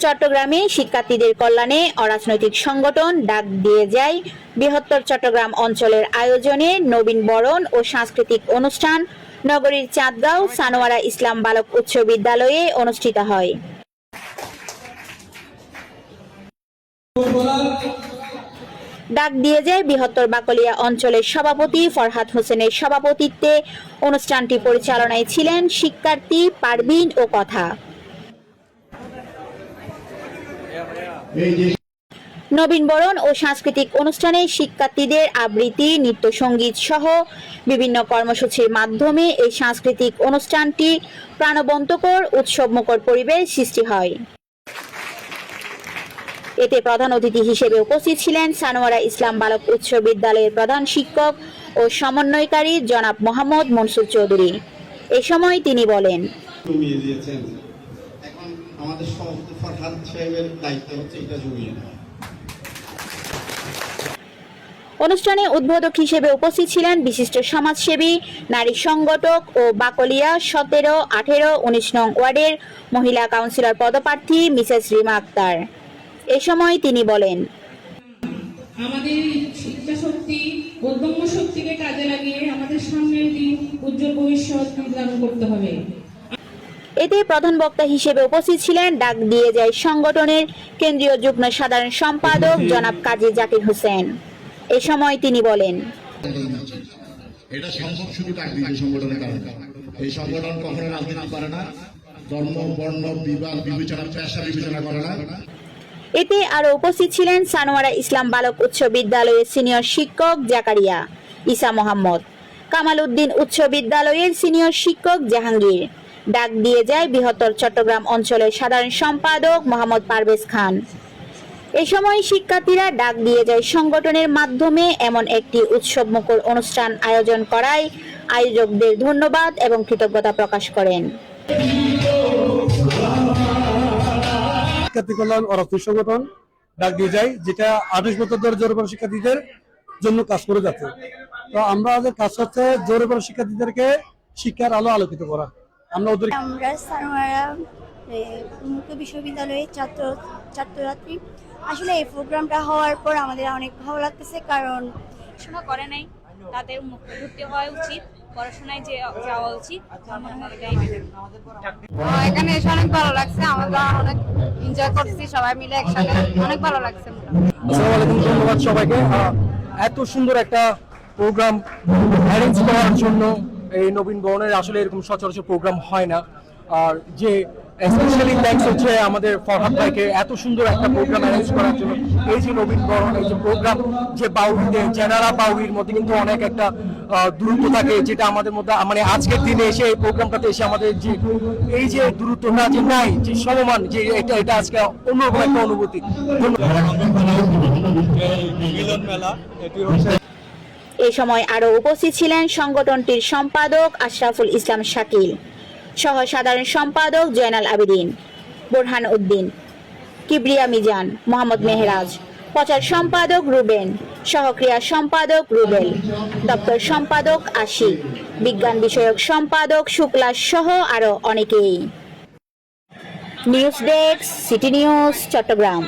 চট্টগ্রামে শিক্ষার্থীদের কল্যাণে অরাজনৈতিক সংগঠন ডাক দিয়ে যায় বৃহত্তর চট্টগ্রাম অঞ্চলের আয়োজনে নবীন বরণ ও সাংস্কৃতিক অনুষ্ঠান নগরীর চাঁদগাঁও সানোয়ারা ইসলাম বালক উচ্চ বিদ্যালয়ে অনুষ্ঠিত হয়। ডাক দিয়ে যায় বৃহত্তর বাকলিয়া অঞ্চলের সভাপতি ফরহাদ হোসেনের সভাপতিত্বে অনুষ্ঠানটি পরিচালনায় ছিলেন শিক্ষার্থী পারভিন ও কথা। নবীন বরণ ও সাংস্কৃতিক অনুষ্ঠানে শিক্ষার্থীদের আবৃত্তি, নৃত্য, সঙ্গীত সহ বিভিন্ন কর্মসূচির মাধ্যমে এই সাংস্কৃতিক অনুষ্ঠানটি প্রাণবন্তকর উৎসবমুখর পরিবেশ সৃষ্টি হয়। এতে প্রধান অতিথি হিসেবে উপস্থিত ছিলেন সানোয়ারা ইসলাম বালক উচ্চ বিদ্যালয়ের প্রধান শিক্ষক ও সমন্বয়কারী জনাব মোহাম্মদ মনসুর চৌধুরী। এ সময় তিনি বলেন, আমাদের সভাপতি ফরহাদ সাহেবের দায়িত্ব হচ্ছে এটা জমিয়ে নেওয়া। অনুষ্ঠানে উদ্বোধক হিসেবে উপস্থিত ছিলেন বিশিষ্ট সমাজসেবী, নারী সংগঠক ও বাকলিয়া 17, 18, 19 নং ওয়ার্ডের মহিলা কাউন্সিলর পদপ্রার্থী মিসেস রিমা আক্তার। এ সময় তিনি বলেন, আমাদের ইচ্ছা শক্তি, উদ্যম শক্তিকে কাজে লাগিয়ে আমাদের সামনের দিন উজ্জ্বল ভবিষ্যৎ নির্ধারণ করতে হবে। এতে প্রধান বক্তা হিসেবে উপস্থিত ছিলেন ডাক দিয়ে যায় সংগঠনের কেন্দ্রীয় যুগ্ম সাধারণ সম্পাদক জনাব কাজী জাকির হোসেন। এ সময় তিনি বলেন, এটা সম্ভব শুধু ডাক দিয়ে সংগঠনের কারণে। এই সংগঠন কখনো রাজনীতি করে না, ধর্ম, বর্ণ, বিবাদ বিবেচনা, পেশা বিবেচনা করে না। এতে আরো উপস্থিত ছিলেন সানোয়ারা ইসলাম বালক উচ্চ বিদ্যালয়ের সিনিয়র শিক্ষক জাকারিয়া ঈসা মোহাম্মদ, কামাল উদ্দিন উচ্চ বিদ্যালয়ের সিনিয়র শিক্ষক জাহাঙ্গীর, ডাক দিয়ে যায় বৃহত্তর চট্টগ্রাম অঞ্চলের সাধারণ সম্পাদক মোহাম্মদ পারভেজ খান। এ সময় শিক্ষার্থীরা ডাক দিয়ে যায় সংগঠনের মাধ্যমে এমন একটি উৎসবমুখর অনুষ্ঠান আয়োজন করায় আয়োজকদের ধন্যবাদ এবং কৃতজ্ঞতা প্রকাশ করেন। শিক্ষার্থী কল্যাণ অরাজনৈতিক সংগঠন ডাক দিয়ে যায়, যেটা 28 বছর ধরে জোরপড়া শিক্ষার্থীদের জন্য কাজ করে যাচ্ছে। তো আমরা কাজ হচ্ছে জোরপড়া শিক্ষার্থীদেরকে শিক্ষার আলো আলোকিত করা। আমরা সানোয়ারা উন্মুক্ত বিশ্ববিদ্যালয়ের ছাত্রছাত্রী। আসলে এই প্রোগ্রামটা হওয়ার পর আমাদের অনেক ভালো লাগতেছে, কারণ পড়াশোনা করে নাই তাদের মুক্ত ভর্তি হওয়া উচিত, পড়াশোনায় যাওয়া উচিত। এখানে এসে অনেক ভালো লাগছে, আমরা অনেক এনজয় করছি সবাই মিলে একসাথে, অনেক ভালো লাগছে। আসসালামু আলাইকুম, ধন্যবাদ সবাইকে এত সুন্দর একটা প্রোগ্রাম অ্যারেঞ্জ করার জন্য। এই নবীন বরণের আসলে এরকম সচরাচর প্রোগ্রাম হয় না, আর যে স্পেশালি থ্যাঙ্কস হচ্ছে আমাদের ফরহাদ ভাইকে এত সুন্দর একটা প্রোগ্রাম অ্যারেঞ্জ করার জন্য। এই যে নবীন বরণ, এই যে প্রোগ্রাম, যে বাউরিতে জেনারা বাউরির মধ্যে কিন্তু অনেক একটা দূরত্ব থাকে, যেটা আমাদের মধ্যে মানে আজকের দিনে এসে এই প্রোগ্রামটাতে এসে আমাদের যে এই যে দূরত্বটা যে নাই, যে সমমান, যে এটা আজকে অন্যরকম একটা অনুভূতি। এ সময় আরো উপস্থিত ছিলেন সংগঠনটির সম্পাদক আশরাফুল ইসলাম শাকিল, সহ সাধারণ সম্পাদক জয়নাল আবেদিন, বোরহান উদ্দিন, কিবরিয়া মিজান, মোহাম্মদ মেহরাজ, প্রচার সম্পাদক রুবেন, সহক্রিয়া সম্পাদক রুবেল, দপ্তর সম্পাদক আশিক, বিজ্ঞান বিষয়ক সম্পাদক শুক্লা সহ আরো অনেকেই। News desk, city news, Chittagong.